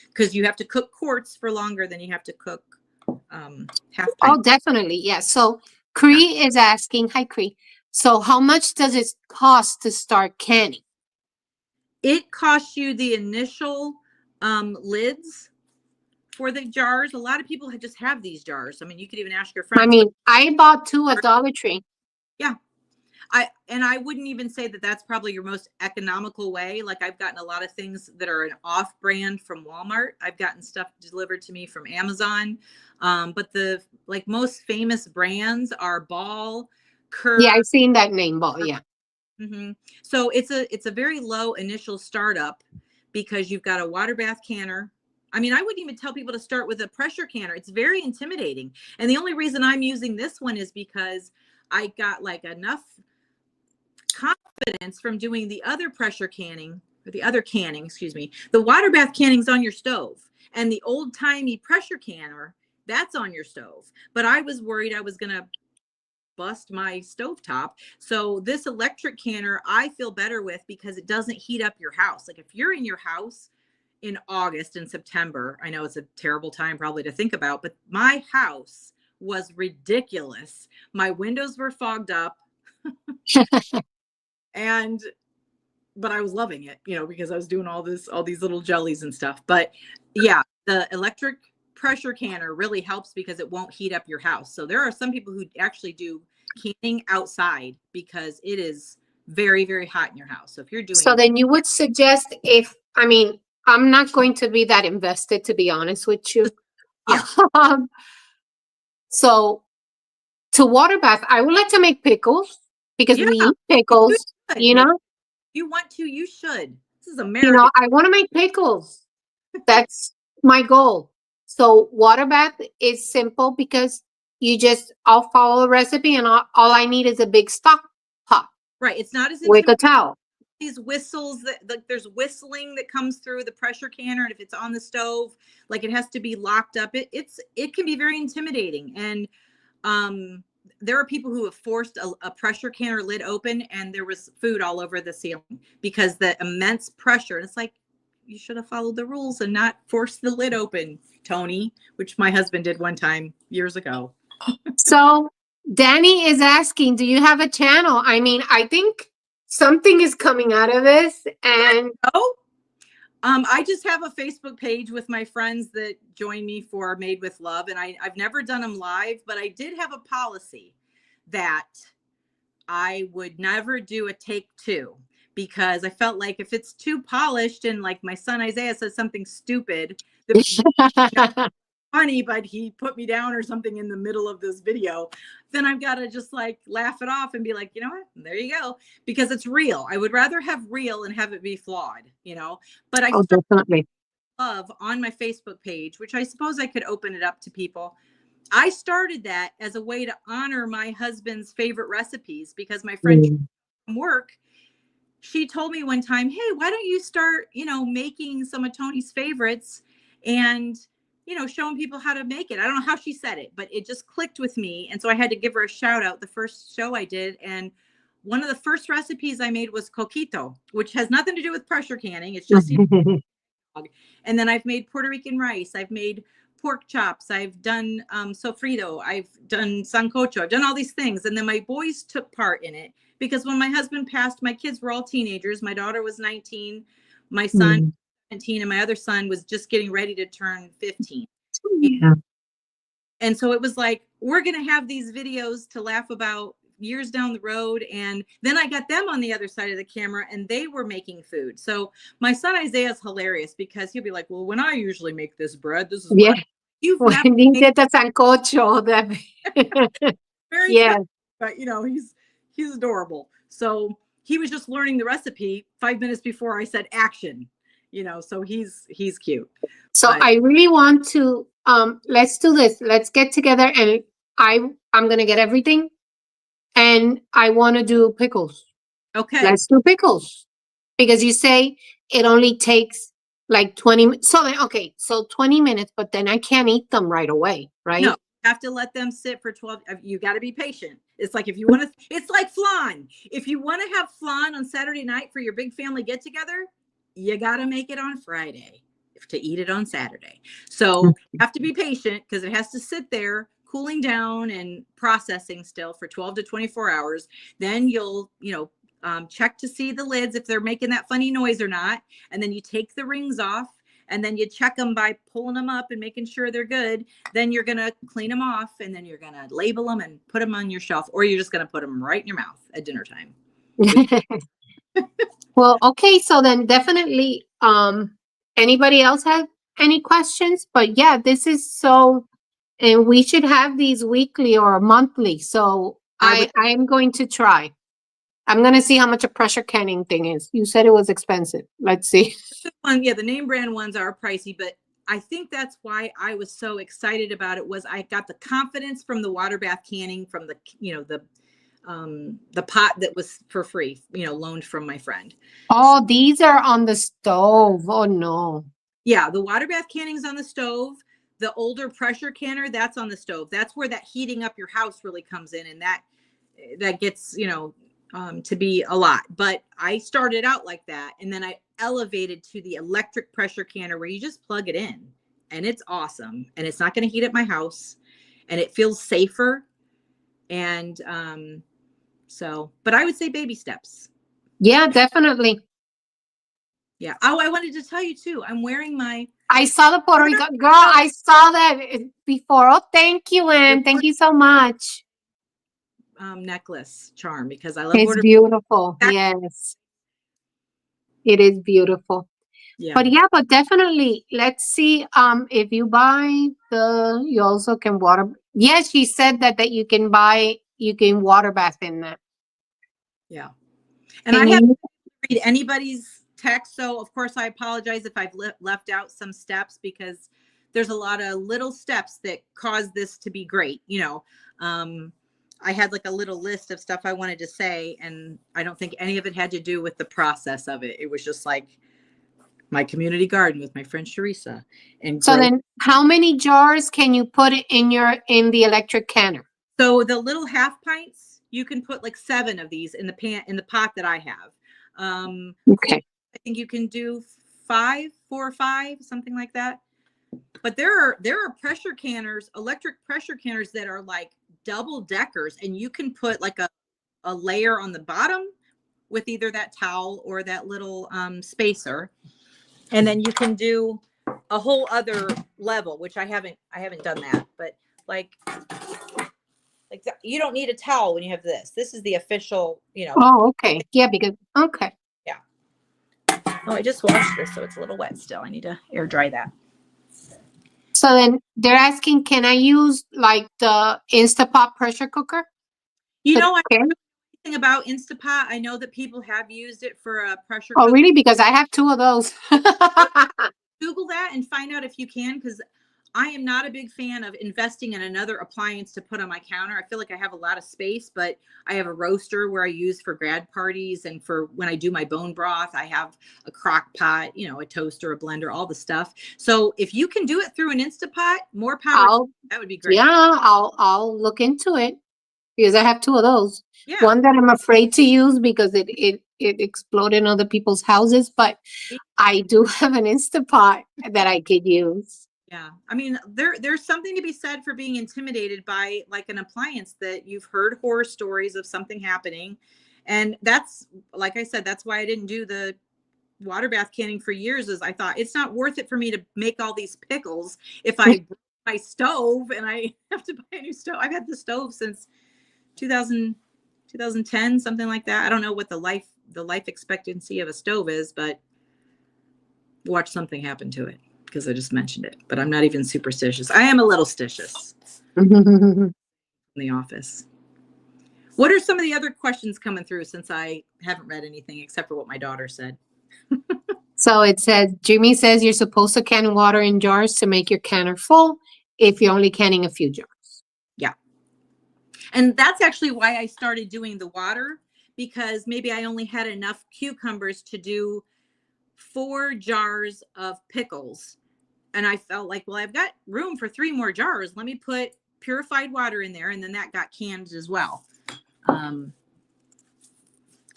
because you have to cook quarts for longer than you have to cook half pint. Oh, definitely. Yeah. So Cree is asking, hi Cree. So how much does it cost to start canning? It costs you the initial lids for the jars. A lot of people just have these jars. I mean, you could even ask your I friends. mean, I bought 2 at Dollar Tree. Yeah. I wouldn't even say that that's probably your most economical way. Like, I've gotten a lot of things that are an off brand from Walmart. I've gotten stuff delivered to me from Amazon. But the most famous brands are Ball, Kerr. Yeah, I've seen that name ball. Yeah. Mm-hmm. So it's a very low initial startup because you've got a water bath canner. I mean, I wouldn't even tell people to start with a pressure canner. It's very intimidating. And the only reason I'm using this one is because I got enough confidence from doing the other pressure canning, or the other canning, excuse me. The water bath canning's on your stove, and the old timey pressure canner, that's on your stove. But I was worried I was going to bust my stovetop. So this electric canner I feel better with because it doesn't heat up your house. Like, if you're in your house in August and September, I know it's a terrible time probably to think about, but my house was ridiculous. My windows were fogged up but I was loving it, because I was doing all these little jellies and stuff. But yeah, the electric pressure canner really helps because it won't heat up your house. So there are some people who actually do canning outside because it is very, very hot in your house. So if you're So doing, then you would suggest if, I mean, I'm not going to be that invested, to be honest with you. yeah, Um, so to water bath, I would like to make pickles because yeah, we eat you pickles, should you make, know, you want to, you should. This is you American. know, I want to make pickles. That's my goal. So water bath is simple because I'll follow the recipe and all I need is a big stock pot Right. It's not as with intimidating. a towel. These whistles that, like, there's whistling that comes through the pressure canner, and if it's on the stove, like, it has to be locked up. It can be very intimidating. And um there are people who have forced a pressure canner lid open and there was food all over the ceiling because the immense pressure. And it's like, you should have followed the rules and not forced the lid open, Tony, which my husband did one time years ago. So Danny is asking, do you have a channel? I mean, I think something is coming out of this. And Oh, I just have a Facebook page with my friends that join me for Made with Love, and I've never done them live, but I did have a policy that I would never do a take two because I felt like if it's too polished and like my son Isaiah says something stupid, funny, but he put me down or something in the middle of this video, then I've got to just like laugh it off and be like, you know what, there you go, because it's real. I would rather have real and have it be flawed, you know. But I oh, started definitely. Love on my Facebook page, which I suppose I could open it up to people. I started that as a way to honor my husband's favorite recipes because my friend Mm. from work, she told me one time, hey, why don't you start, making some of Tony's favorites and, showing people how to make it. I don't know how she said it, but it just clicked with me. And so I had to give her a shout out the first show I did. And one of the first recipes I made was coquito, which has nothing to do with pressure canning. It's just, and then I've made Puerto Rican rice. I've made pork chops. I've done sofrito. I've done sancocho. I've done all these things. And then my boys took part in it because when my husband passed, my kids were all teenagers. My daughter was 19, my son Mm. 17, and my other son was just getting ready to turn 15. Yeah. And so it was like, we're going to have these videos to laugh about years down the road. And then I got them on the other side of the camera and they were making food. So my son Isaiah is hilarious because he'll be like, well, when I usually make this bread, this is what Yeah. you've When never he made. did the sancocho, that Very yeah. silly, but he's adorable. So he was just learning the recipe 5 minutes before I said action, so he's cute. So But I really want to let's do this. Let's get together and I'm gonna get everything and I wanna do pickles. okay. Let's do pickles. Because you say it only takes like 20 minutes. So then okay, so 20 minutes, but then I can't eat them right away, No, right? you have to let them sit for 12. You got to be patient. It's like if you want to, it's like flan. If you want to have flan on Saturday night for your big family get together, you got to make it on Friday to eat it on Saturday. So you have to be patient because it has to sit there cooling down and processing still for 12 to 24 hours. Then you'll, check to see the lids if they're making that funny noise or not. And then you take the rings off and then you check them by pulling them up and making sure they're good. Then you're going to clean them off and then you're going to label them and put them on your shelf, or you're just going to put them right in your mouth at dinner time. Well, okay, so then definitely anybody else have any questions? But yeah, this is so and we should have these weekly or monthly. So I would, I am going to try. I'm going to see how much a pressure canning thing is. You said it was expensive. Let's see. yeah, the name brand ones are pricey, but I think that's why I was so excited about it was I got the confidence from the water bath canning from the pot that was for free, loaned from my friend. Oh, these are on the stove. Oh no. Yeah, the water bath canning's on the stove. The older pressure canner, that's on the stove. That's where that heating up your house really comes in, and that gets, to be a lot. But I started out like that, and then I elevated to the electric pressure canner where you just plug it in, and it's awesome, and it's not going to heat up my house, and it feels safer. And but I would say baby steps. Yeah, definitely. Yeah. Oh, I wanted to tell you too. I'm wearing my I saw the Puerto Rico girl. I saw that before. Oh, thank you, Anne. Thank you so much. Necklace charm because I love It's order. beautiful. Yes, it is beautiful. Yeah. But yeah, but definitely let's see. If you buy you also can water. Yes, she said that you can water bath in that. Yeah. And Can I haven't you? read anybody's text, so of course I apologize if I've left out some steps because there's a lot of little steps that cause this to be great. I had like a little list of stuff I wanted to say, and I don't think any of it had to do with the process of it. It was just like my community garden with my friend Teresa and So grow. then, how many jars can you put in the electric canner? So the little half pints, you can put like 7 of these in the pot that I have. Okay. I think you can do 4 or 5, something like that. But there are pressure canners, electric pressure canners that are like double deckers, and you can put like a layer on the bottom with either that towel or that little spacer, and then you can do a whole other level, which I haven't done that, but like you don't need a towel when you have this. This is the official, Oh, okay. Yeah, because okay. yeah. Oh, I just washed this, so it's a little wet still. I need to air dry that. So then they're asking, can I use like the Instapot pressure cooker? I don't know Okay. anything about Instapot. I know that people have used it for a pressure Oh, cooker. really? Because I have 2 of those. Google that and find out if you can, because I am not a big fan of investing in another appliance to put on my counter. I feel like I have a lot of space, but I have a roaster where I use for grad parties, and for when I do my bone broth, I have a crock pot, a toaster, a blender, all the stuff. So if you can do it through an Instapot, more power. That would be great. Yeah, I'll look into it because I have 2 of those. Yeah. One that I'm afraid to use because it exploded in other people's houses, but I do have an Instapot that I could use. Yeah. I mean, there's something to be said for being intimidated by like an appliance that you've heard horror stories of something happening. And that's, like I said, that's why I didn't do the water bath canning for years, is I thought it's not worth it for me to make all these pickles if I break my stove and I have to buy a new stove. I've had the stove since 2010, something like that. I don't know what the life expectancy of a stove is, but watch something happen to it because I just mentioned it. But I'm not even superstitious. I am a little stitious in the office. What are some of the other questions coming through, since I haven't read anything except for what my daughter said? So it says, Jimmy says you're supposed to can water in jars to make your canner full if you're only canning a few jars. Yeah. And that's actually why I started doing the water, because maybe I only had enough cucumbers to do 4 jars of pickles. And I felt like, well, I've got room for 3 more jars. Let me put purified water in there. And then that got canned as well.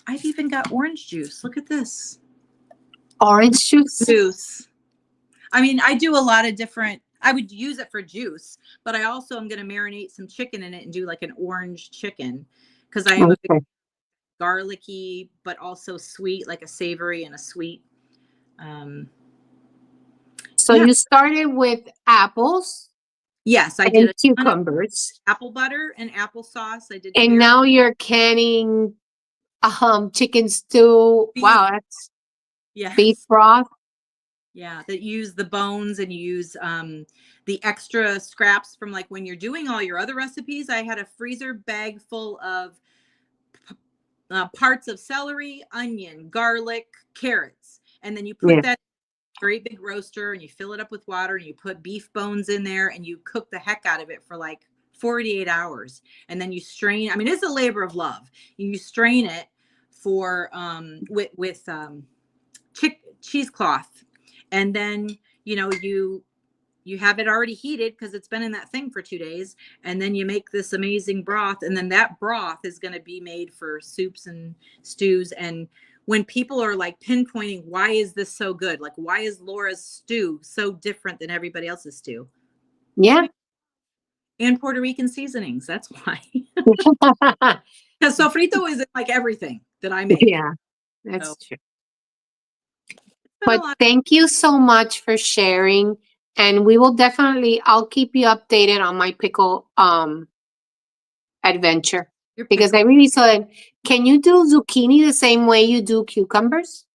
I've even got orange juice. Look at this. Orange juice? I mean, I do a lot of different, I would use it for juice, but I also am going to marinate some chicken in it and do like an orange chicken, because I am a big garlicky, but also sweet, like a savory and a sweet. So you started with apples. Yes, I and did cucumbers, apple butter and applesauce. I did, and now you're canning chicken stew. Beef. Wow, that's beef broth. Yeah, that use the bones, and you use the extra scraps from like when you're doing all your other recipes. I had a freezer bag full of parts of celery, onion, garlic, carrots, and then you put that great big roaster and you fill it up with water and you put beef bones in there and you cook the heck out of it for like 48 hours. And then you strain. I mean, it's a labor of love. You strain it for with cheesecloth, and then you have it already heated because it's been in that thing for 2 days, and then you make this amazing broth, and then that broth is going to be made for soups and stews. And when people are like pinpointing, why is this so good? Like, why is Laura's stew so different than everybody else's stew? Yeah. And Puerto Rican seasonings. That's why. Because sofrito is like everything that I make. Yeah, that's true. Been a But lot. thank you so much for sharing. And we will definitely, I'll keep you updated on my pickle adventure Your because pickle. I really saw it. Can you do zucchini the same way you do cucumbers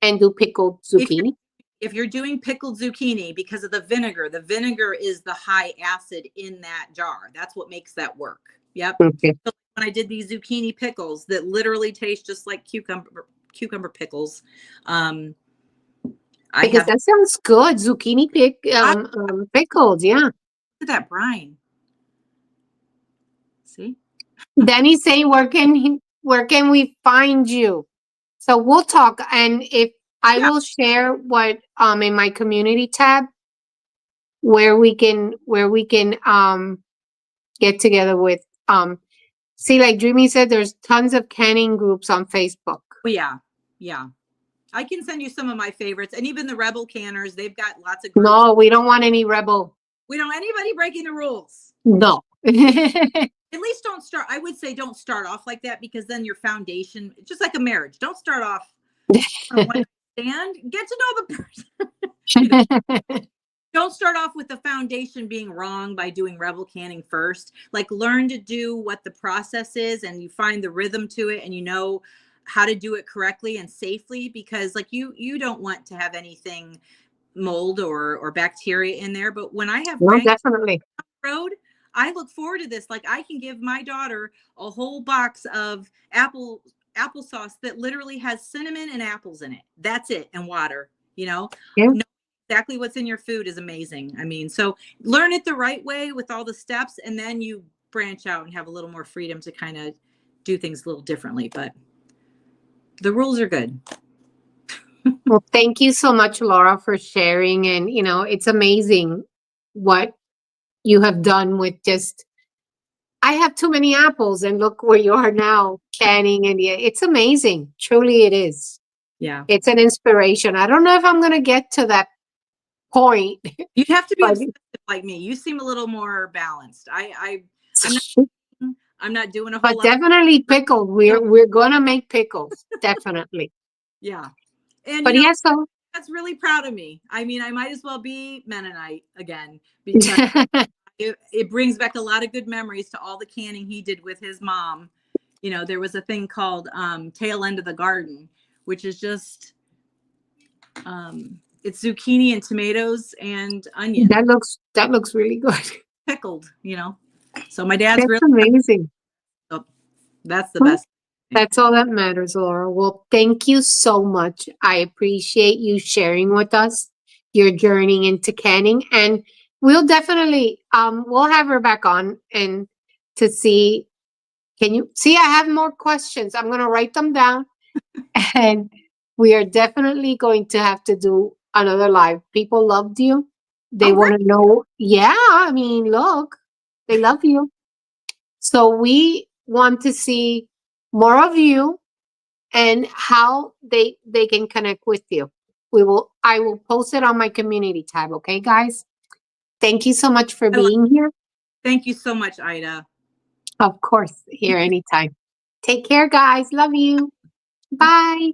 and do pickled If you're zucchini? if you're doing pickled zucchini, because of the vinegar is the high acid in that jar. That's what makes that work. Yep. Okay. So when I did these zucchini pickles that literally taste just like cucumber pickles, um, I Because have that sounds good. Zucchini I pickled, yeah. did that brine. See? Danny's saying, where can we find you? So we'll talk, and if I Yeah. will share what in my community tab where we can get together with see, like Dreamy said, there's tons of canning groups on Facebook. Oh yeah. Yeah. I can send you some of my favorites, and even the Rebel Canners. They've got lots of groups. No, we don't want any rebel. We don't want anybody breaking the rules. No. At least don't start. I would say don't start off like that, because then your foundation, just like a marriage, don't start off on one stand. Get to know the person. Don't start off with the foundation being wrong by doing rebel canning first. Like, learn to do what the process is, and you find the rhythm to it, and you know how to do it correctly and safely, because like you don't want to have anything mold or bacteria in there. But when I have No, grandkids definitely. road, I look forward to this. Like, I can give my daughter a whole box of applesauce that literally has cinnamon and apples in it. That's it, and water. Yeah. Know exactly what's in your food is amazing. I mean, so learn it the right way with all the steps, and then you branch out and have a little more freedom to kind of do things a little differently. But the rules are good. Well, thank you so much, Laura, for sharing. And, it's amazing what you have done with just, I have too many apples, and look where you are now, canning. And yeah, it's amazing. Truly, it is. Yeah. It's an inspiration. I don't know if I'm going to get to that point, You'd have to be but obsessive like me. You seem a little more balanced. I'm not I'm not doing a whole but lot. definitely pickled. We're going to make pickles. Definitely. Yeah. And But yeah, so that's really proud of me. I mean, I might as well be Mennonite again, because it brings back a lot of good memories to all the canning he did with his mom. There was a thing called Tail End of the Garden, which is just it's zucchini and tomatoes and onion that looks really good. pickled. So my dad's That's really, amazing. oh, that's the Well, best thing. that's all that matters, Laura. Well, thank you so much. I appreciate you sharing with us your journey into canning, and we'll definitely we'll have her back on and to see. Can you see? I have more questions. I'm going to write them down, and we are definitely going to have to do another live. People loved you. They Oh, great. want to know. Yeah, I mean, look, they love you. So we want to see more of you and how they can connect with you. I will post it on my community tab, okay, guys? Thank you so much for being here. Thank you so much, Ida. Of course, here anytime. Take care, guys. Love you. Bye.